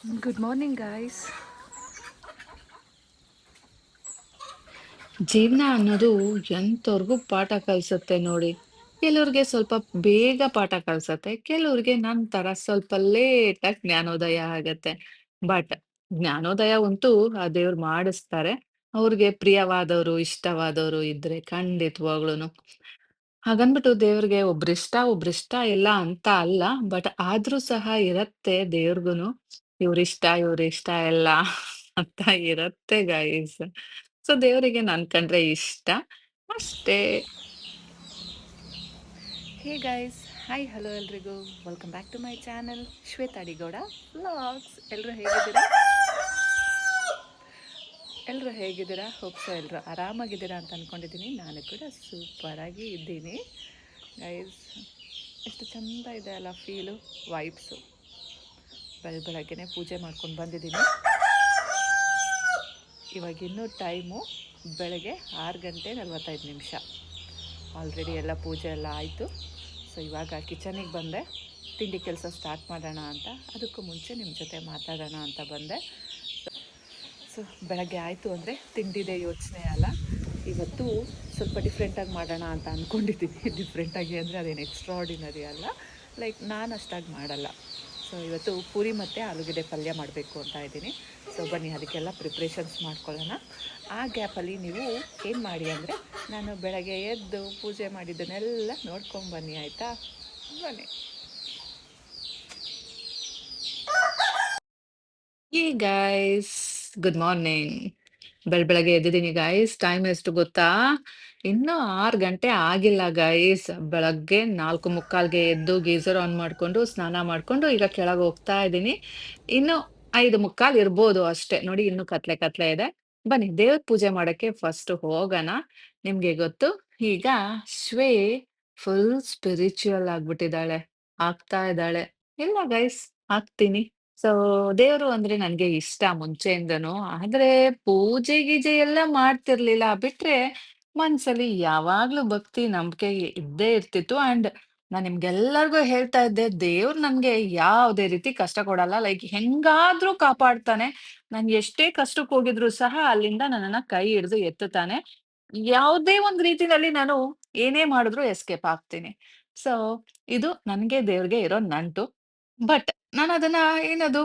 Good morning, guys. ಜೀವನ ಅನ್ನೋದು ಎಂತವ್ರಿಗೂ ಪಾಠ ಕಲ್ಸತ್ತೆ ನೋಡಿ. ಕೆಲವ್ರಿಗೆ ಸ್ವಲ್ಪ ಬೇಗ ಪಾಠ ಕಲ್ಸತ್ತೆ. ಕೆಲವ್ರಿಗೆ ನನ್ ತರ ಸ್ವಲ್ಪ ಲೇಟಾಗಿ ಜ್ಞಾನೋದಯ ಆಗತ್ತೆ. ಬಟ್ ಜ್ಞಾನೋದಯ ಅಂತೂ ಆ ದೇವ್ರು ಮಾಡಿಸ್ತಾರೆ. ಅವ್ರಿಗೆ ಪ್ರಿಯವಾದವರು, ಇಷ್ಟವಾದವರು ಇದ್ರೆ ಖಂಡಿತವಾಗ್ಲೂನು. ಹಾಗನ್ಬಿಟ್ಟು ದೇವ್ರಿಗೆ ಒಬ್ರಿಷ್ಟ ಇಲ್ಲ ಅಂತ ಅಲ್ಲ. ಬಟ್ ಆದ್ರೂ ಸಹ ಇರತ್ತೆ ದೇವ್ರಿಗೂನು. ಇವ್ರಿಷ್ಟ ಇಲ್ಲ ಅಂತ ಇರತ್ತೆ ಗೈಸ್. ಸೊ ದೇವರಿಗೆ ನನ್ ಕಂಡ್ರೆ ಇಷ್ಟ. ಅಷ್ಟೇ. Hey, guys. Hi, hello, ಎಲ್ರಿಗೂ. Welcome back to my channel Shweta Adigowda vlogs. ಎಲ್ಲರೂ ಹೇಗಿದ್ದೀರಾ ಹೋಪ್ಸೋ ಎಲ್ಲರೂ ಆರಾಮಾಗಿದ್ದೀರಾ ಅಂತ ಅಂದ್ಕೊಂಡಿದ್ದೀನಿ. ನಾನು ಕೂಡ ಸೂಪರಾಗಿ ಇದ್ದೀನಿ ಗೈಸ್. ಎಷ್ಟು ಚಂದ ಇದೆ ಅಲ್ಲ ಫೀಲು, ವೈಬ್ಸು. ಬೆಳಗ್ಗೆನೆ ಪೂಜೆ ಮಾಡ್ಕೊಂಡು ಬಂದಿದ್ದೀನಿ. ಇವಾಗಿನ್ನೂ ಟೈಮು ಬೆಳಗ್ಗೆ 6:45. ಆಲ್ರೆಡಿ ಎಲ್ಲ ಪೂಜೆ ಎಲ್ಲ ಆಯಿತು. ಸೊ ಇವಾಗ ಕಿಚನಿಗೆ ಬಂದೆ. ತಿಂಡಿ ಕೆಲಸ ಸ್ಟಾರ್ಟ್ ಮಾಡೋಣ ಅಂತ. ಅದಕ್ಕೂ ಮುಂಚೆ ನಿಮ್ಮ ಜೊತೆ ಮಾತಾಡೋಣ ಅಂತ ಬಂದೆ. ಸೊ ಬೆಳಗ್ಗೆ ಆಯಿತು ಅಂದರೆ ತಿಂಡಿದೆ ಯೋಚನೆ ಅಲ್ಲ. ಇವತ್ತು ಸ್ವಲ್ಪ ಡಿಫ್ರೆಂಟಾಗಿ ಮಾಡೋಣ ಅಂತ ಅಂದ್ಕೊಂಡಿದ್ದೀನಿ. ಡಿಫ್ರೆಂಟಾಗಿ ಅಂದರೆ ಅದೇನು ಎಕ್ಸ್ಟ್ರಾರ್ಡಿನರಿ ಅಲ್ಲ, ಲೈಕ್ ನಾನು ಅಷ್ಟಾಗಿ ಮಾಡಲ್ಲ. ಸೊ ಇವತ್ತು ಪೂರಿ ಮತ್ತು ಆಲೂಗಡ್ಡೆ ಪಲ್ಯ ಮಾಡಬೇಕು ಅಂತ ಇದ್ದೀನಿ. ಸೊ ಬನ್ನಿ ಅದಕ್ಕೆಲ್ಲ ಪ್ರಿಪ್ರೇಷನ್ಸ್ ಮಾಡ್ಕೊಳ್ಳೋಣ. ಆ ಗ್ಯಾಪಲ್ಲಿ ನೀವು ಏನು ಮಾಡಿ ಅಂದರೆ ನಾನು ಬೆಳಗ್ಗೆ ಎದ್ದು ಪೂಜೆ ಮಾಡಿದ್ದನ್ನೆಲ್ಲ ನೋಡ್ಕೊಂಬನ್ನಿ, ಆಯಿತಾ? ಬನ್ನಿ. ಈ ಗೈಸ್, ಗುಡ್ ಮಾರ್ನಿಂಗ್. ಬೆಳಗ್ಗೆ ಎದ್ದಿದ್ದೀನಿ ಗೈಸ್. ಟೈಮ್ ಎಷ್ಟು ಗೊತ್ತಾ? ಇನ್ನೂ 6 ಗಂಟೆ ಆಗಿಲ್ಲ ಗೈಸ್. ಬೆಳಗ್ಗೆ 4:45ಗೆ ಎದ್ದು ಗೀಸರ್ ಆನ್ ಮಾಡ್ಕೊಂಡು ಸ್ನಾನ ಮಾಡ್ಕೊಂಡು ಈಗ ಕೆಳಗೆ ಹೋಗ್ತಾ ಇದ್ದೀನಿ. ಇನ್ನು 5:45 ಇರ್ಬೋದು ಅಷ್ಟೇ. ನೋಡಿ ಇನ್ನು ಕತ್ಲೆ ಇದೆ. ಬನ್ನಿ ದೇವ್ರ ಪೂಜೆ ಮಾಡಕ್ಕೆ ಫಸ್ಟ್ ಹೋಗೋಣ. ನಿಮ್ಗೆ ಗೊತ್ತು, ಈಗ ಶ್ವೇ ಫುಲ್ ಸ್ಪಿರಿಚುವಲ್ ಆಗ್ಬಿಟ್ಟಿದ್ದಾಳೆ. ಆಗ್ತಾ ಇದ್ದಾಳೆ. ಇಲ್ಲ ಗೈಸ್, ಆಗ್ತೀನಿ. ಸೊ ದೇವ್ರು ಅಂದ್ರೆ ನನ್ಗೆ ಇಷ್ಟ ಮುಂಚೆಯಿಂದನೂ. ಆದ್ರೆ ಪೂಜೆ-ಗೀಜೆ ಎಲ್ಲ ಮಾಡ್ತಿರ್ಲಿಲ್ಲ. ಬಿಟ್ರೆ ಮನ್ಸಲ್ಲಿ ಯಾವಾಗ್ಲೂ ಭಕ್ತಿ, ನಂಬಿಕೆ ಇದ್ದೇ ಇರ್ತಿತ್ತು. ಅಂಡ್ ನಾನ್ ನಿಮ್ಗೆಲ್ಲರಿಗೂ ಹೇಳ್ತಾ ಇದ್ದೆ, ದೇವ್ರು ನನ್ಗೆ ಯಾವುದೇ ರೀತಿ ಕಷ್ಟ ಕೊಡಲ್ಲ. ಲೈಕ್ ಹೆಂಗಾದ್ರೂ ಕಾಪಾಡ್ತಾನೆ. ನಾನ್ ಎಷ್ಟೇ ಕಷ್ಟಕ್ಕೆ ಹೋಗಿದ್ರು ಸಹ ಅಲ್ಲಿಂದ ನನ್ನನ್ನ ಕೈ ಹಿಡಿದು ಎತ್ತುತ್ತಾನೆ. ಯಾವುದೇ ಒಂದ್ ರೀತಿನಲ್ಲಿ ನಾನು ಏನೇ ಮಾಡಿದ್ರು ಎಸ್ಕೇಪ್ ಆಗ್ತೀನಿ. ಸೊ ಇದು ನನ್ಗೆ ದೇವ್ರಿಗೆ ಇರೋ ನಂಟು. ಬಟ್ ನಾನದನ್ನ ಏನದು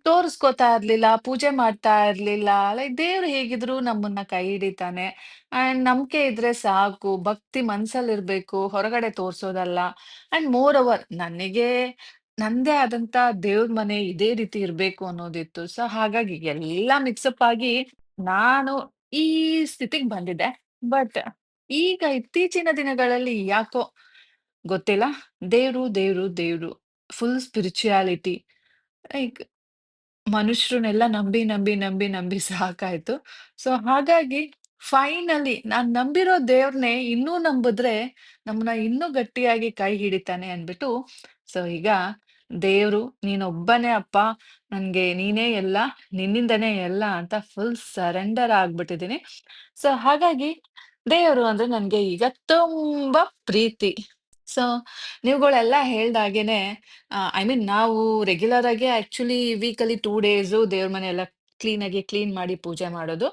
ತೋರಿಸ್ಕೋತಾ ಇರ್ಲಿಲ್ಲ, ಪೂಜೆ ಮಾಡ್ತಾ ಇರ್ಲಿಲ್ಲ. ಲೈಕ್ ದೇವ್ರು ಹೇಗಿದ್ರು ನಮ್ಮನ್ನ ಕೈ ಹಿಡಿತಾನೆ. ಅಂಡ್ ನಂಬಿಕೆ ಇದ್ರೆ ಸಾಕು. ಭಕ್ತಿ ಮನ್ಸಲ್ಲಿರ್ಬೇಕು, ಹೊರಗಡೆ ತೋರ್ಸೋದಲ್ಲ. ಅಂಡ್ ಮೋರ್ ಓವರ್ ನನಗೆ ನಂದೇ ಆದಂತ ದೇವ್ರ ಮನೆ ಇದೇ ರೀತಿ ಇರ್ಬೇಕು ಅನ್ನೋದಿತ್ತು. ಸೊ ಹಾಗಾಗಿ ಎಲ್ಲ ಮಿಕ್ಸಪ್ ಆಗಿ ನಾನು ಈ ಸ್ಥಿತಿಗ್ ಬಂದಿದ್ದೆ. ಬಟ್ ಈಗ ಇತ್ತೀಚಿನ ದಿನಗಳಲ್ಲಿ ಯಾಕೋ ಗೊತ್ತಿಲ್ಲ, ದೇವ್ರು ಫುಲ್ ಸ್ಪಿರಿಚುಯಾಲಿಟಿ. ಲೈಕ್ ಮನುಷ್ಯರನ್ನೆಲ್ಲ ನಂಬಿ ಸಾಕಾಯ್ತು. ಸೊ ಹಾಗಾಗಿ ಫೈನಲಿ ನಾನ್ ನಂಬಿರೋ ದೇವ್ರನ್ನೇ ಇನ್ನೂ ನಂಬಿದ್ರೆ ನಮ್ಮನ್ನ ಇನ್ನೂ ಗಟ್ಟಿಯಾಗಿ ಕೈ ಹಿಡಿತಾನೆ ಅಂದ್ಬಿಟ್ಟು, ಸೊ ಈಗ ದೇವ್ರು ನೀನೊಬ್ಬನೇ ಅಪ್ಪ, ನನ್ಗೆ ನೀನೇ ಎಲ್ಲ, ನಿನ್ನಿಂದನೇ ಎಲ್ಲ ಅಂತ ಫುಲ್ ಸರೆಂಡರ್ ಆಗ್ಬಿಟ್ಟಿದೀನಿ. ಸೊ ಹಾಗಾಗಿ ದೇವರು ಅಂದ್ರೆ ನನ್ಗೆ ಈಗ ತುಂಬಾ ಪ್ರೀತಿ. ಸೊ ನೀವುಗಳೆಲ್ಲ ಹೇಳ್ದಾಗೇನೆ ಐ ಮೀನ್ ನಾವು ರೆಗ್ಯುಲರ್ ಆಗಿ ಆಕ್ಚುಲಿ ವೀಕಲ್ಲಿ 2 ಡೇಸು ದೇವ್ರ ಮನೆ ಎಲ್ಲ ಕ್ಲೀನ್ ಮಾಡಿ ಪೂಜೆ ಮಾಡೋದು.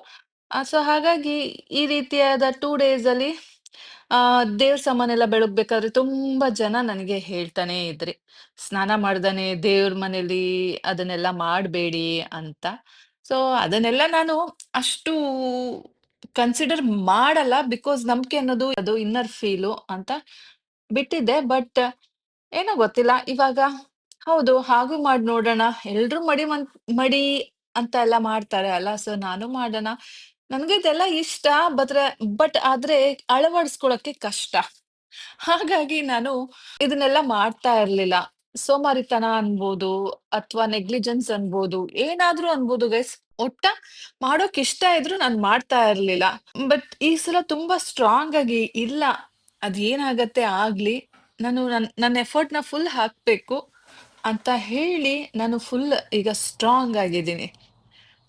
ಸೊ ಹಾಗಾಗಿ ಈ ರೀತಿಯಾದ 2 ಡೇಸಲ್ಲಿ ದೇವ್ರ ಸಾಮಾನೆಲ್ಲ ಬೆಳಗ್ಬೇಕಾದ್ರೆ ತುಂಬಾ ಜನ ನನಗೆ ಹೇಳ್ತಾನೆ ಇದ್ರಿ. ಸ್ನಾನ ಮಾಡ್ದನೆ ದೇವ್ರ ಮನೇಲಿ ಅದನ್ನೆಲ್ಲ ಮಾಡಬೇಡಿ ಅಂತ. ಸೊ ಅದನ್ನೆಲ್ಲ ನಾನು ಅಷ್ಟು ಕನ್ಸಿಡರ್ ಮಾಡಲ್ಲ. ಬಿಕಾಸ್ ನಂಬಿಕೆ ಅನ್ನೋದು ಅದು ಇನ್ನರ್ ಫೀಲು ಅಂತ ಬಿಟ್ಟಿದ್ದೆ. ಬಟ್ ಏನೋ ಗೊತ್ತಿಲ್ಲ. ಇವಾಗ ಹೌದು, ಹಾಗೂ ಮಾಡ್ ನೋಡೋಣ. ಎಲ್ರೂ ಮಡಿ ಅಂತ ಎಲ್ಲ ಮಾಡ್ತಾರೆ ಅಲ್ಲ. ಸೊ ನಾನು ಮಾಡೋಣ. ನನ್ಗೆ ಇದೆಲ್ಲ ಇಷ್ಟ. ಬಟ್ ಆದ್ರೆ ಅಳವಡಿಸ್ಕೊಳಕ್ಕೆ ಕಷ್ಟ. ಹಾಗಾಗಿ ನಾನು ಇದನ್ನೆಲ್ಲ ಮಾಡ್ತಾ ಇರ್ಲಿಲ್ಲ. ಸೋಮಾರಿತನ ಅನ್ಬೋದು, ಅಥವಾ ನೆಗ್ಲಿಜೆನ್ಸ್ ಅನ್ಬೋದು, ಏನಾದ್ರೂ ಅನ್ಬೋದು ಗೈಸ್. ಒಟ್ಟ ಮಾಡೋಕ್ ಇಷ್ಟ ಇದ್ರು ನಾನ್ ಮಾಡ್ತಾ ಇರ್ಲಿಲ್ಲ. ಬಟ್ ಈ ಸಲ ತುಂಬಾ ಸ್ಟ್ರಾಂಗ್ ಆಗಿ ಇಲ್ಲ, ಅದೇನಾಗತ್ತೆ ಆಗ್ಲಿ. ನಾನು ನನ್ನ ಎಫರ್ಟ್‌ನ ಫುಲ್ ಹಾಕ್ಬೇಕು ಅಂತ ಹೇಳಿ ನಾನು ಫುಲ್ ಈಗ ಸ್ಟ್ರಾಂಗ್ ಆಗಿದ್ದೀನಿ.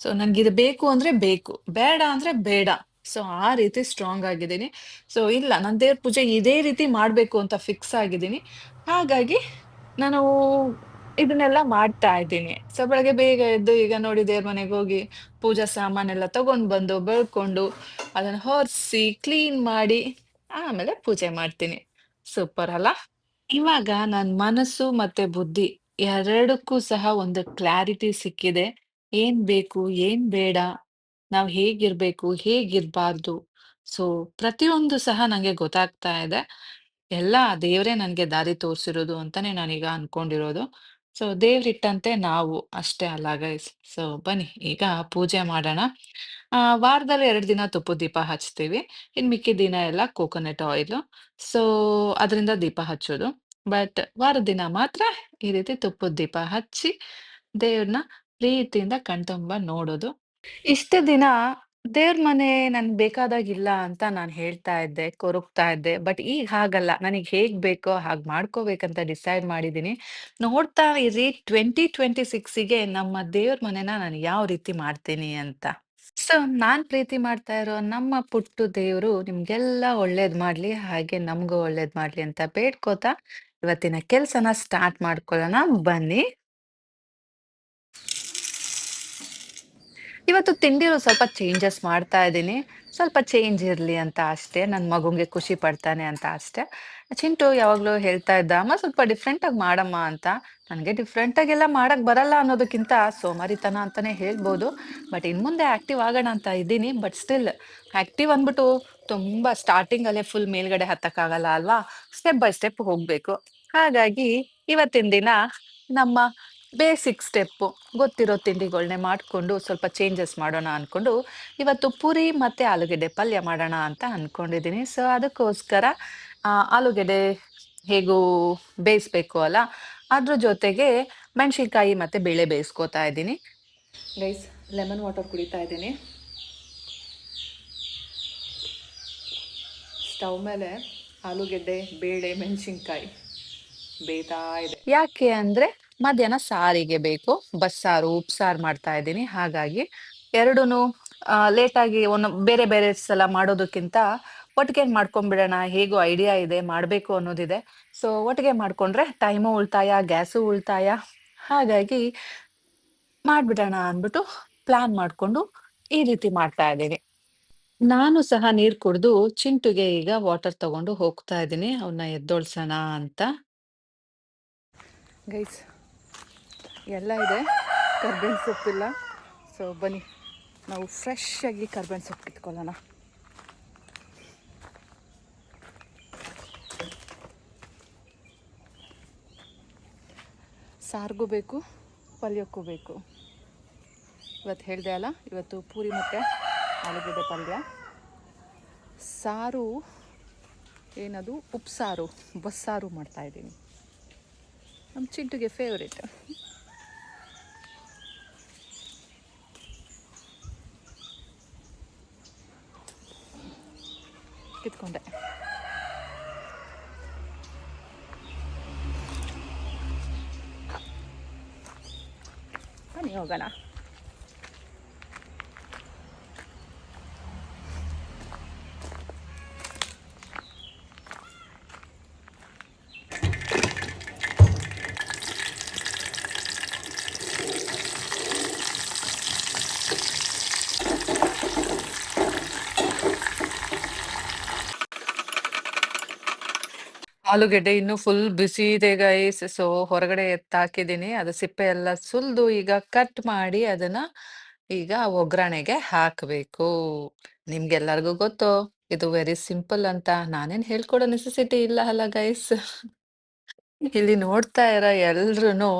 ಸೊ ನಂಗಿದು ಬೇಕು ಅಂದ್ರೆ ಬೇಕು, ಬೇಡ ಅಂದ್ರೆ ಬೇಡ. ಸೊ ಆ ರೀತಿ ಸ್ಟ್ರಾಂಗ್ ಆಗಿದ್ದೀನಿ. ಸೊ ಇಲ್ಲ, ನಾನ್ ದೇವ್ರ ಪೂಜೆ ಇದೇ ರೀತಿ ಮಾಡ್ಬೇಕು ಅಂತ ಫಿಕ್ಸ್ ಆಗಿದ್ದೀನಿ. ಹಾಗಾಗಿ ನಾನು ಇದನ್ನೆಲ್ಲ ಮಾಡ್ತಾ ಇದ್ದೀನಿ. ಸೊ ಬೆಳಗ್ಗೆ ಬೇಗ ಎದ್ದು ಈಗ ನೋಡಿ ದೇವ್ರ ಮನೆಗೆ ಹೋಗಿ ಪೂಜಾ ಸಾಮಾನೆಲ್ಲ ತಗೊಂಡ್ ಬಂದು ಬೆಳ್ಕೊಂಡು ಅದನ್ನ ಹೊರ್ಸಿ ಕ್ಲೀನ್ ಮಾಡಿ ಆಮೇಲೆ ಪೂಜೆ ಮಾಡ್ತೀನಿ. ಸೂಪರ್ ಅಲ್ಲ? ಇವಾಗ ನನ್ ಮನಸ್ಸು ಮತ್ತೆ ಬುದ್ಧಿ ಎರಡಕ್ಕೂ ಸಹ ಒಂದು ಕ್ಲಾರಿಟಿ ಸಿಕ್ಕಿದೆ. ಏನ್ ಬೇಕು, ಏನ್ ಬೇಡ, ನಾವ್ ಹೇಗಿರ್ಬೇಕು, ಹೇಗಿರ್ಬಾರ್ದು. ಸೊ ಪ್ರತಿಯೊಂದು ಸಹ ನಂಗೆ ಗೊತ್ತಾಗ್ತಾ ಇದೆ. ಎಲ್ಲ ದೇವ್ರೇ ನನ್ಗೆ ದಾರಿ ತೋರ್ಸಿರೋದು ಅಂತಾನೆ ನಾನೀಗ ಅನ್ಕೊಂಡಿರೋದು. ಸೊ ದೇವ್ರಿಟ್ಟಂತೆ ನಾವು ಅಷ್ಟೇ ಅಲ್ಲ ಗೈಸ್. ಸೊ ಬನ್ನಿ ಈಗ ಪೂಜೆ ಮಾಡೋಣ. ವಾರದಲ್ಲಿ 2 ದಿನ ತುಪ್ಪದ ದೀಪ ಹಚ್ತೀವಿ. ಇನ್ ಮಿಕ್ಕಿದ ದಿನ ಎಲ್ಲ ಕೋಕೋನಟ್ ಆಯಿಲು. ಸೊ ಅದರಿಂದ ದೀಪ ಹಚ್ಚೋದು. ಬಟ್ ವಾರದ ದಿನ ಮಾತ್ರ ಈ ರೀತಿ ತುಪ್ಪದ ದೀಪ ಹಚ್ಚಿ ದೇವ್ರನ್ನ ಪ್ರೀತಿಯಿಂದ ಕಣ್ತುಂಬ ನೋಡೋದು. ಇಷ್ಟು ದಿನ ದೇವ್ರ ಮನೆ ನನ್ಗೆ ಬೇಕಾದಾಗಿಲ್ಲ ಅಂತ ನಾನು ಹೇಳ್ತಾ ಇದ್ದೆ, ಕೊರಗ್ತಾ ಇದ್ದೆ. ಬಟ್ ಈಗ ಹಾಗಲ್ಲ. ನನಗೆ ಹೇಗ್ ಬೇಕೋ ಹಾಗ್ ಮಾಡ್ಕೋಬೇಕಂತ ಡಿಸೈಡ್ ಮಾಡಿದೀನಿ. ನೋಡ್ತಾ ಇರಿ 2026ಗೆ ನಮ್ಮ ದೇವ್ರ ಮನೆನ ನಾನು ಯಾವ ರೀತಿ ಮಾಡ್ತೀನಿ ಅಂತ. ಸೊ ನಾನ್ ಪ್ರೀತಿ ಮಾಡ್ತಾ ಇರೋ ನಮ್ಮ ಪುಟ್ಟು ದೇವ್ರು ನಿಮ್ಗೆಲ್ಲ ಒಳ್ಳೇದ್ ಮಾಡ್ಲಿ, ಹಾಗೆ ನಮ್ಗೂ ಒಳ್ಳೇದ್ ಮಾಡ್ಲಿ ಅಂತ ಬೇಡ್ಕೋತಾ ಇವತ್ತಿನ ಕೆಲ್ಸನ ಸ್ಟಾರ್ಟ್ ಮಾಡ್ಕೊಳ್ಳೋಣ ಬನ್ನಿ. ಇವತ್ತು ತಿಂಡಿಲು ಸ್ವಲ್ಪ ಚೇಂಜಸ್ ಮಾಡ್ತಾ ಇದ್ದೀನಿ. ಸ್ವಲ್ಪ ಚೇಂಜ್ ಇರ್ಲಿ ಅಂತ ಅಷ್ಟೇ. ನನ್ ಮಗುಂಗೆ ಖುಷಿ ಪಡ್ತಾನೆ ಅಂತ ಅಷ್ಟೇ. ಚಿಂಟು ಯಾವಾಗ್ಲೂ ಹೇಳ್ತಾ ಇದ್ದ, "ಅಮ್ಮ ಸ್ವಲ್ಪ ಡಿಫ್ರೆಂಟ್ ಆಗಿ ಮಾಡಮ್ಮ" ಅಂತ. ನನ್ಗೆ ಡಿಫ್ರೆಂಟ್ ಆಗೆಲ್ಲ ಮಾಡಕ್ ಬರಲ್ಲ ಅನ್ನೋದಕ್ಕಿಂತ ಸೋಮಾರಿತನ ಅಂತಾನೆ ಹೇಳ್ಬೋದು. ಬಟ್ ಇನ್ಮುಂದೆ ಆಕ್ಟಿವ್ ಆಗೋಣ ಅಂತ ಇದ್ದೀನಿ. ಬಟ್ ಸ್ಟಿಲ್ ಆಕ್ಟಿವ್ ಅಂದ್ಬಿಟ್ಟು ತುಂಬಾ ಸ್ಟಾರ್ಟಿಂಗ್ ಅಲ್ಲೇ ಫುಲ್ ಮೇಲ್ಗಡೆ ಹತ್ತಕ್ಕಾಗಲ್ಲ ಅಲ್ವಾ? ಸ್ಟೆಪ್ ಬೈ ಸ್ಟೆಪ್ ಹೋಗ್ಬೇಕು. ಹಾಗಾಗಿ ಇವತ್ತಿನ ದಿನ ನಮ್ಮ ಬೇಸಿಕ್ ಸ್ಟೆಪ್ಪು ಗೊತ್ತಿರೋ ತಿಂಡಿಗಳ್ನೇ ಮಾಡ್ಕೊಂಡು ಸ್ವಲ್ಪ ಚೇಂಜಸ್ ಮಾಡೋಣ ಅನ್ಕೊಂಡು ಇವತ್ತು ಪೂರಿ ಮತ್ತೆ ಆಲೂಗೆಡ್ಡೆ ಪಲ್ಯ ಮಾಡೋಣ ಅಂತ ಅನ್ಕೊಂಡಿದ್ದೀನಿ. ಸೊ ಅದಕ್ಕೋಸ್ಕರ ಆಲೂಗೆಡ್ಡೆ ಹೇಗೂ ಬೇಯಿಸ್ಬೇಕು ಅಲ್ಲ, ಅದ್ರ ಜೊತೆಗೆ ಮೆಣಸಿನ್ಕಾಯಿ ಮತ್ತೆ ಬೇಳೆ ಬೇಯಿಸ್ಕೊತಾ ಇದ್ದೀನಿ. ಗೈಸ್, ಲೆಮನ್ ವಾಟರ್ ಕುಡಿತಾ ಇದ್ದೀನಿ. ಸ್ಟವ್ ಮೇಲೆ ಆಲೂಗೆಡ್ಡೆ, ಬೇಳೆ, ಮೆಣಸಿನ್ಕಾಯಿ ಬೇಯ್ತಾ ಇದೆ. ಯಾಕೆ ಅಂದ್ರೆ ಮಧ್ಯಾಹ್ನ ಸಾರಿಗೆ ಬೇಕು. ಬಸ್ಸಾರು, ಉಪ್ಸಾರು ಮಾಡ್ತಾ ಇದ್ದೀನಿ. ಹಾಗಾಗಿ ಎರಡೂನು ಲೇಟಾಗಿ ಬೇರೆ ಬೇರೆ ಸಲ ಮಾಡೋದಕ್ಕಿಂತ ಒಟ್ಟಿಗೆ ಮಾಡ್ಕೊಂಡ್ಬಿಡೋಣ. ಹೇಗೂ ಐಡಿಯಾ ಇದೆ, ಮಾಡ್ಬೇಕು ಅನ್ನೋದಿದೆ. ಸೊ ಒಟ್ಟಿಗೆ ಮಾಡ್ಕೊಂಡ್ರೆ ಟೈಮು ಉಳಿತಾಯ, ಗ್ಯಾಸು ಉಳಿತಾಯ. ಹಾಗಾಗಿ ಮಾಡ್ಬಿಡೋಣ ಅಂದ್ಬಿಟ್ಟು ಪ್ಲಾನ್ ಮಾಡ್ಕೊಂಡು ಈ ರೀತಿ ಮಾಡ್ತಾ ಇದ್ದೀನಿ. ನಾನು ಸಹ ನೀರ್ ಕುಡ್ದು ಚಿಂಟುಗೆ ಈಗ ವಾಟರ್ ತಗೊಂಡು ಹೋಗ್ತಾ ಇದ್ದೀನಿ. ಅವನ್ನ ಎದ್ದೊಳ್ಸೋಣ ಅಂತ. ಗೈಸ್, ಎಲ್ಲ ಇದೆ, ಕರ್ಬೇವಿನ ಸೊಪ್ಪಿಲ್ಲ. ಸೊ ಬನ್ನಿ ನಾವು ಫ್ರೆಶ್ ಆಗಿ ಕರ್ಬೇವಿನ ಸೊಪ್ಪು ಕಿತ್ಕೊಳ್ಳೋಣ. ಸಾರಿಗೂ ಬೇಕು, ಪಲ್ಯಕ್ಕೂ ಬೇಕು. ಇವತ್ತು ಹೇಳಿದೆ ಅಲ್ಲ, ಇವತ್ತು ಪೂರಿ ಮತ್ತು ಆಲೂಗಡ್ಡೆ ಪಲ್ಯ. ಸಾರು ಏನದು, ಉಪ್ಸಾರು, ಬಸ್ಸಾರು ಮಾಡ್ತಾಯಿದ್ದೀನಿ. ನಮ್ಮ ಚಿಂಟುಗೆ ಫೇವ್ರೇಟ್. ಕಿತ್ಕೊಂಡೆ. ಬನ್ನಿ ಹೋಗೋಣ. ಆಲೂಗೆಡ್ಡೆ ಇನ್ನೂ ಫುಲ್ ಬಿಸಿ ಇದೆ ಗೈಸ್. ಸೊ ಹೊರಗಡೆ ಎತ್ತಾಕಿದ್ದೀನಿ. ಅದು ಸಿಪ್ಪೆ ಎಲ್ಲ ಸುಲ್ದು ಈಗ ಕಟ್ ಮಾಡಿ ಅದನ್ನ ಈಗ ಒಗ್ಗರಣೆಗೆ ಹಾಕ್ಬೇಕು. ನಿಮ್ಗೆಲ್ಲರಿಗೂ ಗೊತ್ತು ಇದು ವೆರಿ ಸಿಂಪಲ್ ಅಂತ. ನಾನೇನ್ ಹೇಳ್ಕೊಡೋ ನೆಸೆಸಿಟಿ ಇಲ್ಲ ಅಲ್ಲ ಗೈಸ್. ಇಲ್ಲಿ ನೋಡ್ತಾ ಇರೋ ಎಲ್ರೂನು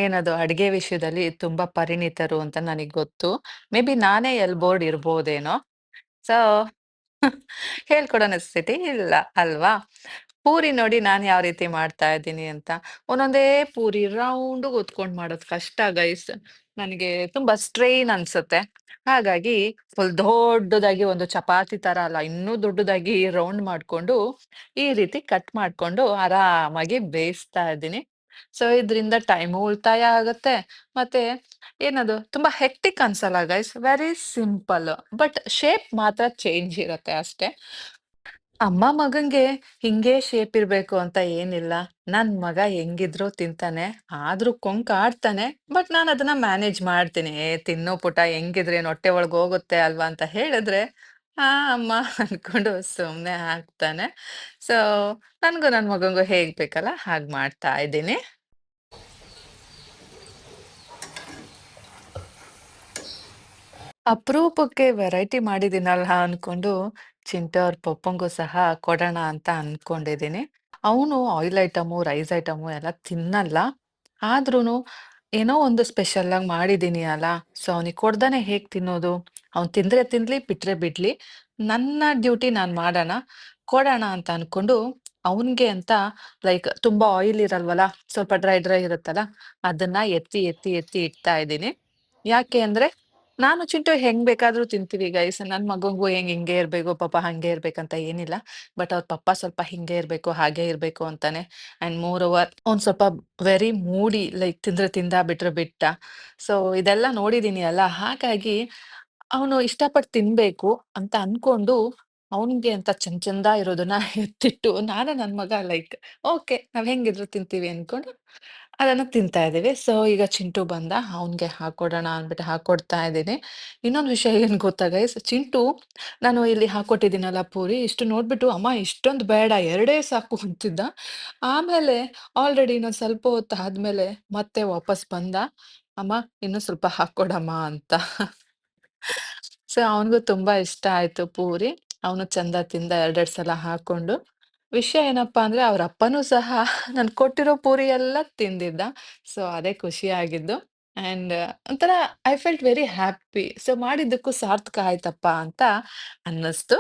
ಏನದು ಅಡ್ಗೆ ವಿಷಯದಲ್ಲಿ ತುಂಬಾ ಪರಿಣಿತರು ಅಂತ ನನಗ್ ಗೊತ್ತು. ಮೇ ಬಿ ನಾನೇ ಬೋರ್ಡ್ ಇರ್ಬೋದೇನೋ. ಸೊ ಹೇಳ್ಕೊಡೋ ನೆಸೆಸಿಟಿ ಇಲ್ಲ ಅಲ್ವಾ? ಪೂರಿ ನೋಡಿ ನಾನ್ ಯಾವ ರೀತಿ ಮಾಡ್ತಾ ಇದ್ದೀನಿ ಅಂತ. ಒಂದೊಂದೇ ಪೂರಿ ರೌಂಡ್‌ಗೆ ಹೊತ್ಕೊಂಡ್ ಮಾಡೋದು ಕಷ್ಟ ಗೈಸ್. ನನಗೆ ತುಂಬಾ ಸ್ಟ್ರೈನ್ ಅನ್ಸುತ್ತೆ. ಹಾಗಾಗಿ ಫುಲ್ ದೊಡ್ಡದಾಗಿ ಒಂದು ಚಪಾತಿ ತರ ಅಲ್ಲ, ಇನ್ನೂ ದೊಡ್ಡದಾಗಿ ರೌಂಡ್ ಮಾಡ್ಕೊಂಡು, ಈ ರೀತಿ ಕಟ್ ಮಾಡ್ಕೊಂಡು ಆರಾಮಾಗಿ ಬೇಯಿಸ್ತಾ ಇದ್ದೀನಿ. ಸೊ ಇದ್ರಿಂದ ಟೈಮು ಉಳಿತಾಯ ಆಗುತ್ತೆ. ಮತ್ತೆ ಏನದು ತುಂಬಾ ಹೆಕ್ಟಿಕ್ ಅನ್ಸಲ್ಲ guys. Very simple. But shape ಮಾತ್ರ ಚೇಂಜ್ ಇರತ್ತೆ ಅಷ್ಟೇ. ಅಮ್ಮ ಮಗಂಗೆ ಹಿಂಗೇ ಶೇಪ್ ಇರ್ಬೇಕು ಅಂತ ಏನಿಲ್ಲ. ನನ್ ಮಗ ಹೆಂಗಿದ್ರು ತಿಂತಾನೆ. ಆದ್ರೂ ಕೊಂಕ್ ಆಡ್ತಾನೆ. ಬಟ್ ನಾನ್ ಅದನ್ನ ಮ್ಯಾನೇಜ್ ಮಾಡ್ತೀನಿ. "ಏ ತಿನ್ನು ಪುಟ್ಟ ಹೆಂಗಿದ್ರೇನು ಹೊಟ್ಟೆ ಒಳಗ್ ಹೋಗುತ್ತೆ ಅಲ್ವಾ" ಅಂತ ಹೇಳಿದ್ರೆ, "ಆ ಅಮ್ಮ" ಅನ್ಕೊಂಡು ಸುಮ್ನೆ ಆಗ್ತಾನೆ. ಸೊ ನನ್ಗೂ ನನ್ ಮಗಂಗೂ ಹೇಗ್ ಬೇಕಲ್ಲ ಹಾಗ್ ಮಾಡ್ತಾ ಇದ್ದೀನಿ. ಅಪ್ರೂಪಕ್ಕೆ ವೆರೈಟಿ ಮಾಡಿದ್ದೀನಲ್ಲ ಅನ್ಕೊಂಡು ಚಿಂಟು ಅವ್ರ ಪಪ್ಪಂಗೂ ಸಹ ಕೊಡೋಣ ಅಂತ ಅನ್ಕೊಂಡಿದ್ದೀನಿ. ಅವನು ಆಯಿಲ್ ಐಟಮು, ರೈಸ್ ಐಟಮು ಎಲ್ಲ ತಿನ್ನಲ್ಲ. ಆದ್ರೂನು ಏನೋ ಒಂದು ಸ್ಪೆಷಲ್ ಆಗಿ ಮಾಡಿದ್ದೀನಿ ಅಲ್ಲ, ಸೊ ಅವನಿಗೆ ಕೊಡ್ದೇನೆ ಹೇಗ್ ತಿನ್ನೋದು? ಅವ್ನು ತಿಂದ್ರೆ ತಿನ್ಲಿ, ಬಿಟ್ರೆ ಬಿಡ್ಲಿ. ನನ್ನ ಡ್ಯೂಟಿ ನಾನ್ ಮಾಡೋಣ, ಕೊಡೋಣ ಅಂತ ಅನ್ಕೊಂಡು ಅವನ್ಗೆ ಅಂತ ಲೈಕ್ ತುಂಬಾ ಆಯಿಲ್ ಇರಲ್ವಲ್ಲ, ಸ್ವಲ್ಪ ಡ್ರೈ ಡ್ರೈ ಇರುತ್ತಲ್ಲ, ಅದನ್ನ ಎತ್ತಿ ಎತ್ತಿ ಎತ್ತಿ ಇಡ್ತಾ ಇದ್ದೀನಿ. ಯಾಕೆ ಅಂದ್ರೆ ನಾನು ಚಿಂಟು ಹೆಂಗ್ ಬೇಕಾದ್ರೂ ತಿಂತೀವಿ ಗೈಸ್. ನನ್ ಮಗಂಗೂ ಹಿಂಗೆ ಇರ್ಬೇಕು, ಪಾಪ ಹಂಗೆ ಇರ್ಬೇಕಂತ ಏನಿಲ್ಲ. ಬಟ್ ಅವ್ರ ಪಪ್ಪ ಸ್ವಲ್ಪ ಹಿಂಗೆ ಇರ್ಬೇಕು, ಹಾಗೆ ಇರ್ಬೇಕು ಅಂತಾನೆ. ಅಂಡ್ ಮೋರ್ ಓವರ್ ಅವ್ನ್ ಸ್ವಲ್ಪ ವೆರಿ ಮೂಡಿ ಲೈಕ್ ತಿಂದ್ರೆ ತಿಂದ, ಬಿಟ್ರೆ ಬಿಟ್ಟ. ಸೊ ಇದೆಲ್ಲ ನೋಡಿದೀನಿ ಅಲ್ಲ, ಹಾಗಾಗಿ ಅವನು ಇಷ್ಟಪಟ್ಟು ತಿನ್ಬೇಕು ಅಂತ ಅನ್ಕೊಂಡು ಅವನ್ಗೆ ಅಂತ ಚಂದ ಚಂದ ಇರೋದನ್ನ ಎತ್ತಿಟ್ಟು ನಾನು ನನ್ ಮಗ ಲೈಕ್ ಓಕೆ ನಾವ್ ಹೆಂಗಿದ್ರು ತಿಂತೀವಿ ಅನ್ಕೊಂಡು ಅದನ್ನ ತಿಂತಾ ಇದೀವಿ. ಸೊ ಈಗ ಚಿಂಟು ಬಂದ, ಅವನ್ಗೆ ಹಾಕೊಡೋಣ ಅಂದ್ಬಿಟ್ಟು ಹಾಕೊಡ್ತಾ ಇದ್ದೀನಿ. ಇನ್ನೊಂದು ವಿಷಯ ಏನ್ ಗೊತ್ತಾ ಗೈಸ್, ಚಿಂಟು ನಾನು ಇಲ್ಲಿ ಹಾಕೊಟ್ಟಿದ್ದೀನಲ್ಲ ಪೂರಿ, ಇಷ್ಟು ನೋಡ್ಬಿಟ್ಟು ಅಮ್ಮ ಇಷ್ಟೊಂದು ಬೇಡ ಎರಡೇ ಸಾಕು ಅಂತಿದ್ದ. ಆಮೇಲೆ ಆಲ್ರೆಡಿ ಇನ್ನೊಂದ್ ಸ್ವಲ್ಪ ಹೊತ್ತು ಆದ್ಮೇಲೆ ಮತ್ತೆ ವಾಪಸ್ ಬಂದ, ಅಮ್ಮ ಇನ್ನು ಸ್ವಲ್ಪ ಹಾಕೊಡಮ್ಮ ಅಂತ. ಸೊ ಅವನಿಗೂ ತುಂಬಾ ಇಷ್ಟ ಆಯ್ತು ಪೂರಿ. ಅವನು ಚಂದ ತಿಂದ ಎರಡೆರಡ್ ಸಲ ಹಾಕೊಂಡು. ವಿಷಯ ಏನಪ್ಪಾ ಅಂದ್ರೆ ಅವ್ರ ಅಪ್ಪನೂ ಸಹ ನಾನ್ ಕೊಟ್ಟಿರೋ ಪೂರಿ ಎಲ್ಲ ತಿಂದಿದ್ದ. ಸೊ ಅದೇ ಖುಷಿ ಆಗಿದ್ದು. ಅಂಡ್ ಒಂಥರ I felt very happy. So ಮಾಡಿದ್ದಕ್ಕೂ ಸಾರ್ಥಕ ಆಯ್ತಪ್ಪ ಅಂತ ಅನ್ನಿಸ್ತು.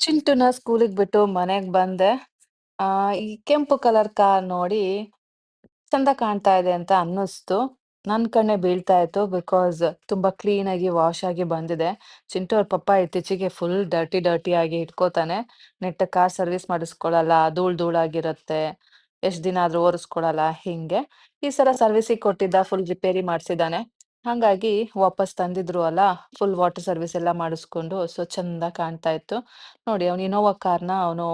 ಚಿಂಟುನ ಸ್ಕೂಲಿಗ್ ಬಿಟ್ಟು ಮನೆಗ್ ಬಂದೆ. ಈ ಕೆಂಪು ಕಲರ್ ಕಾರ್ ನೋಡಿ ಚಂದ ಕಾಣ್ತಾ ಇದೆ ಅಂತ ಅನ್ನಿಸ್ತು. ನನ್ ಕಣ್ಣೇ ಬೀಳ್ತಾ ಇತ್ತು ಬಿಕಾಸ್ ತುಂಬಾ ಕ್ಲೀನ್ ಆಗಿ ವಾಶ್ ಆಗಿ ಬಂದಿದೆ. ಚಿಂಟು ಅವ್ರ ಪಪ್ಪ ಇತ್ತೀಚೆಗೆ ಫುಲ್ ಡರ್ಟಿ ಡರ್ಟಿ ಆಗಿ ಇಟ್ಕೋತಾನೆ. ನೆಟ್ಟಗ್ ಕಾರ್ ಸರ್ವಿಸ್ ಮಾಡಿಸ್ಕೊಳಲ್ಲ, ಧೂಳ್ ಧೂಳಾಗಿರುತ್ತೆ. ಎಷ್ಟ್ ದಿನ ಆದ್ರೂ ಒರೆಸ್ಕೊಳಲ್ಲ ಹಿಂಗೆ. ಈ ಸಲ ಸರ್ವಿಸಿಗ್ ಕೊಟ್ಟಿದ್ದ, ಫುಲ್ ರಿಪೇರಿ ಮಾಡ್ಸಿದಾನೆ. ಹಾಗಾಗಿ ವಾಪಸ್ ತಂದಿದ್ರು ಅಲ್ಲ, ಫುಲ್ ವಾಟರ್ ಸರ್ವಿಸ್ ಎಲ್ಲ ಮಾಡಿಸ್ಕೊಂಡು ಸೊ ಚಂದ ಕಾಣ್ತಾ ಇತ್ತು. ನೋಡಿ ಅವ್ನು ಇನೋವಾ ಕಾರ್‌ನ ಅವನು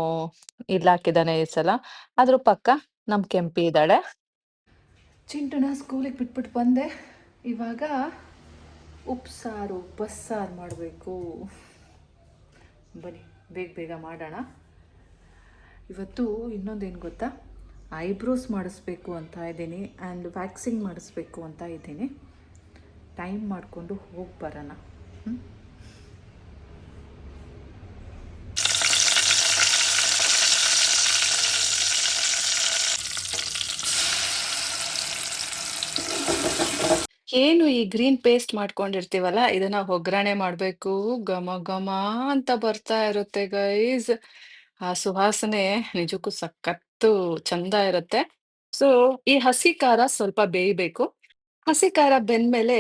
ಇಲ್ಲಾಕಿದಾನೆ ಈ ಸಲ. ಅದ್ರ ಪಕ್ಕ ನಮ್ ಕೆಂಪಿ ಇದ್ದಾಳೆ. ಚಿಂಟುನ ಸ್ಕೂಲಿಗೆ ಬಿಟ್ಬಿಟ್ಟು ಬಂದೆ. ಇವಾಗ ಉಪ್ಸಾರು ಬಸ್ಸಾರು ಮಾಡಬೇಕು. ಬನ್ನಿ ಬೇಗ ಬೇಗ ಮಾಡೋಣ. ಇವತ್ತು ಇನ್ನೊಂದೇನು ಗೊತ್ತಾ, ಐಬ್ರೋಸ್ ಮಾಡಿಸ್ಬೇಕು ಅಂತ ಇದ್ದೀನಿ ಆ್ಯಂಡ್ ವ್ಯಾಕ್ಸಿಂಗ್ ಮಾಡಿಸ್ಬೇಕು ಅಂತ ಇದ್ದೀನಿ. ಟೈಮ್ ಮಾಡಿಕೊಂಡು ಹೋಗಿ ಬರೋಣ. ಏನು ಈ ಗ್ರೀನ್ ಪೇಸ್ಟ್ ಮಾಡ್ಕೊಂಡಿರ್ತೀವಲ್ಲ, ಇದನ್ನ ಒಗ್ಗರಣೆ ಮಾಡಬೇಕು. ಘಮ ಘಮ ಅಂತ ಬರ್ತಾ ಇರುತ್ತೆ ಗೈಸ್. ಆ ಸುವಾಸನೆ ನಿಜಕ್ಕೂ ಸಖತ್ತು ಚಂದ ಇರುತ್ತೆ. ಸೊ ಈ ಹಸಿ ಖಾರ ಸ್ವಲ್ಪ ಬೇಯಬೇಕು. ಹಸಿ ಖಾರ ಬೆಂದ್ಮೇಲೆ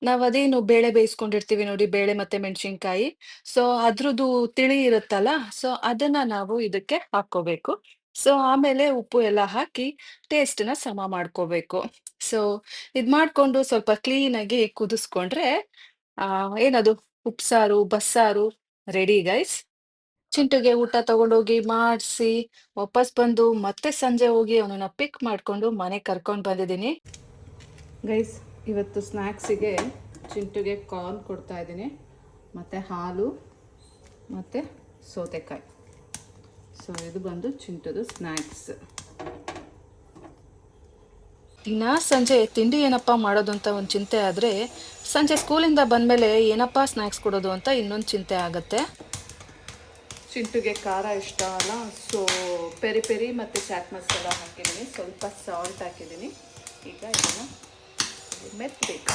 ನಾವದೇನು ಬೇಳೆ ಬೇಯಿಸ್ಕೊಂಡಿರ್ತೀವಿ ನೋಡಿ, ಬೇಳೆ ಮತ್ತೆ ಮೆಣಸಿನ್ಕಾಯಿ. ಸೊ ಅದ್ರದ್ದು ತಿಳಿ ಇರುತ್ತಲ್ಲ, ಸೊ ಅದನ್ನ ನಾವು ಇದಕ್ಕೆ ಹಾಕ್ಕೋಬೇಕು. ಸೊ ಆಮೇಲೆ ಉಪ್ಪು ಎಲ್ಲ ಹಾಕಿ ಟೇಸ್ಟ್‌ನ ಸಮ ಮಾಡ್ಕೋಬೇಕು. ಸೊ ಇದ್ ಮಾಡ್ಕೊಂಡು ಸ್ವಲ್ಪ ಕ್ಲೀನಾಗಿ ಕುದಿಸ್ಕೊಂಡ್ರೆ ಏನದು ಉಪ್ಸಾರು, ಬಸ್ಸಾರು ರೆಡಿ ಗೈಸ್. ಚಿಂಟುಗೆ ಊಟ ತಗೊಂಡೋಗಿ ಮಾಡ್ಸಿ, ವಾಪಸ್ ಬಂದು ಮತ್ತೆ ಸಂಜೆ ಹೋಗಿ ಅವನನ್ನ ಪಿಕ್ ಮಾಡ್ಕೊಂಡು ಮನೆಗ್ ಕರ್ಕೊಂಡ್ ಬಂದಿದ್ದೀನಿ. ಗೈಸ್ ಇವತ್ತು ಸ್ನ್ಯಾಕ್ಸಿಗೆ ಚಿಂಟುಗೆ ಕಾರ್ನ್ ಕೊಡ್ತಾ ಇದ್ದೀನಿ, ಮತ್ತು ಹಾಲು ಮತ್ತು ಸೌತೆಕಾಯಿ. ಸೊ ಇದು ಬಂದು ಚಿಂಟುದು ಸ್ನ್ಯಾಕ್ಸ್. ದಿನ ಸಂಜೆ ತಿಂಡಿ ಏನಪ್ಪ ಮಾಡೋದು ಅಂತ ಒಂದು ಚಿಂತೆ ಆದರೆ, ಸಂಜೆ ಸ್ಕೂಲಿಂದ ಬಂದಮೇಲೆ ಏನಪ್ಪ ಸ್ನ್ಯಾಕ್ಸ್ ಕೊಡೋದು ಅಂತ ಇನ್ನೊಂದು ಚಿಂತೆ ಆಗುತ್ತೆ. ಚಿಂಟುಗೆ ಖಾರ ಇಷ್ಟ ಅಲ್ಲ, ಸೊ ಪೆರಿ ಪೆರಿ ಮತ್ತು ಚಾಟ್ ಮಸಾಲ ಹಾಕಿದ್ದೀನಿ, ಸ್ವಲ್ಪ ಸಾಲ್ಟ್ ಹಾಕಿದ್ದೀನಿ. ಈಗ ಇದನ್ನು ಮೆತ್ತಬೇಕು.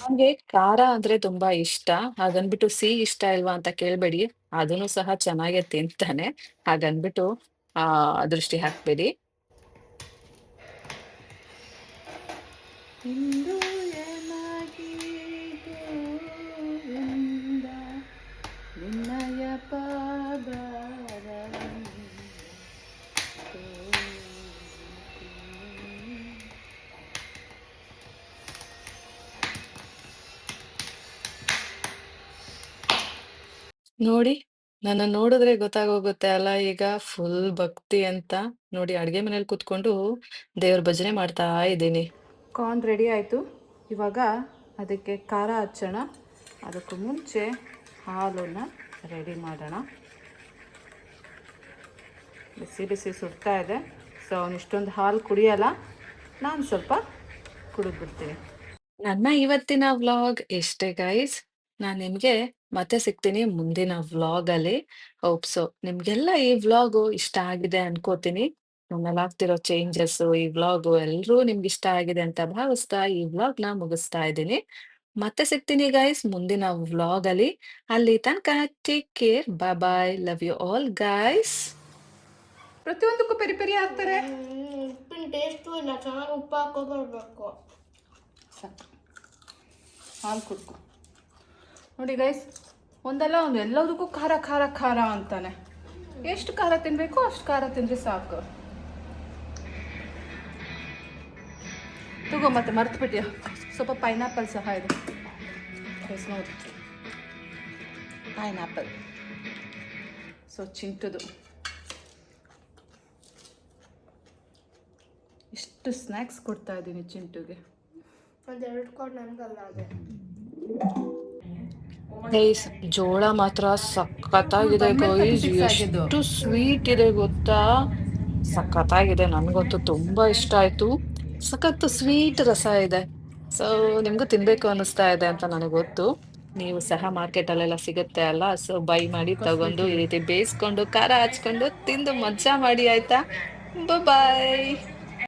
ಅವ್ನಿಗೆ ಖಾರ ಅಂದ್ರೆ ತುಂಬಾ ಇಷ್ಟ. ಹಾಗನ್ಬಿಟ್ಟು ಸಿಹಿ ಇಷ್ಟ ಇಲ್ವಾ ಅಂತ ಕೇಳ್ಬೇಡಿ. ಅದನ್ನು ಸಹ ಚೆನ್ನಾಗೇ ತಿಂತಾನೆ. ಹಾಗನ್ಬಿಟ್ಟು ದೃಷ್ಟಿ ಹಾಕ್ಬೇಡಿ. ಇಂದು ಏನಾಗಿದೆ ಗೋವಿಂದ, ನಿನ್ನಯ ಪಾದಾರವಿಂದ ತೋರುತ್ತಿದೆ. ನೋಡಿ, ನನ್ನ ನೋಡಿದ್ರೆ ಗೊತ್ತಾಗೋಗುತ್ತೆ ಅಲ್ಲ ಈಗ ಫುಲ್ ಭಕ್ತಿ ಅಂತ. ನೋಡಿ ಅಡ್ಗೆ ಮನೇಲಿ ಕೂತ್ಕೊಂಡು ದೇವ್ರ ಭಜನೆ ಮಾಡ್ತಾ ಇದ್ದೀನಿ. ಕಾರ್ನ್ ರೆಡಿ ಆಯಿತು. ಇವಾಗ ಅದಕ್ಕೆ ಖಾರ ಹಚ್ಚೋಣ. ಅದಕ್ಕೂ ಮುಂಚೆ ಹಾಲನ್ನು ರೆಡಿ ಮಾಡೋಣ. ಬಿಸಿ ಬಿಸಿ ಸುಡ್ತಾ ಇದೆ. ಸೊ ಅವನು ಇಷ್ಟೊಂದು ಹಾಲು ಕುಡಿಯಲ್ಲ, ನಾನು ಸ್ವಲ್ಪ ಕುಡಿದ್ಬಿಡ್ತೀನಿ. ನನ್ನ ಇವತ್ತಿನ ವ್ಲಾಗ್ ಇಷ್ಟೇ ಗೈಸ್. ನಾನು ನಿಮಗೆ ಮತ್ತೆ ಸಿಗ್ತೀನಿ ಮುಂದಿನ ವ್ಲಾಗಲ್ಲಿ. ಹೋಪ್ ಸೊ ನಿಮಗೆಲ್ಲ ಈ ವ್ಲಾಗು ಇಷ್ಟ ಆಗಿದೆ ಅನ್ಕೋತೀನಿ. ನನ್ನಲ್ಲಿ ಆಗ್ತಿರೋ ಚೇಂಜಸ್ಸು, ಈ ವ್ಲಾಗು ಎಲ್ಲರೂ ನಿಮ್ಗೆ ಇಷ್ಟ ಆಗಿದೆ ಅಂತ ಭಾವಿಸ್ತಾ ಈ ವ್ಲಾಗ್ನ ಮುಗಿಸ್ತಾ ಇದ್ದೀನಿ. ಮತ್ತೆ ಸಿಗ್ತೀನಿ ಗೈಸ್ ಮುಂದಿನ ವ್ಲಾಗಲ್ಲಿ. ಅಲ್ಲಿ ತನಕ take care, bye bye, love you all guys. ಪ್ರತಿಯೊಂದಕ್ಕೂ ಪೆರಿ ಪೆರಿ ಹಾಕ್ತಾರೆ. ಉಪ್ಪಿನ ಟೇಸ್ಟು ಇಲ್ಲ, ಚೆನ್ನಾಗಿ ಉಪ್ಪು ಹಾಕೋಬರ್ಬೇಕು. ಸಾಕು, ಹಾಲು ಕುಡ್ಕೊ. ನೋಡಿ ಗೈಸ್, ಒಂದಲ್ಲ ಒಂದು ಎಲ್ಲದಕ್ಕೂ ಖಾರ ಖಾರ ಖಾರ ಅಂತಾನೆ. ಎಷ್ಟು ಖಾರ ತಿನ್ನಬೇಕು ಅಷ್ಟು ಖಾರ ತಿಂದರೆ ಸಾಕು. ತಗೋ, ಮತ್ತೆ ಮರ್ತುಬಿಟ್ಯಾ, ಸ್ವಲ್ಪ ಪೈನಾಪಲ್ ಸಹ ಇದೆ. ಗೈಸ್ ನೋಡಿ, ಪೈನಾಪಲ್. ಸೊ ಚಿಂಟುದು ಇಷ್ಟು ಸ್ನ್ಯಾಕ್ಸ್ ಕೊಡ್ತಾ ಇದ್ದೀನಿ ಚಿಂಟುಗೆ. ಒಂದೆರಡು ಕೊಟ್ಟು ನನಗಲ್ಲ ಅದೇ. ಗೈಸ್ ಜೋಳ ಮಾತ್ರ ಸಖತ್ತಾಗಿದೆ ಗೈಸ್. 36 ಆಗಿದ್ದು. ಎಷ್ಟು ಸ್ವೀಟ್ ಇದೆ ಗೊತ್ತಾ, ಸಖತ್ತಾಗಿದೆ. ನನ್ಗಂತೂ ತುಂಬಾ ಇಷ್ಟ ಆಯ್ತು. ಸಖತ್ತು ಸ್ವೀಟ್ ರಸ ಇದೆ. ಸೊ ನಿಮ್ಗೂ ತಿನ್ಬೇಕು ಅನ್ನಿಸ್ತಾ ಇದೆ ಅಂತ ನನಗೆ ಗೊತ್ತು. ನೀವು ಸಹ ಮಾರ್ಕೆಟ್ ಅಲ್ಲೆಲ್ಲ ಸಿಗುತ್ತೆ ಅಲ್ಲ, ಸೊ ಬೈ ಮಾಡಿ ತಗೊಂಡು ಈ ರೀತಿ ಬೇಯಿಸ್ಕೊಂಡು ಖಾರ ಹಚ್ಕೊಂಡು ತಿಂದು ಮಜಾ ಮಾಡಿ ಆಯ್ತಾ. ಬಾಯ್.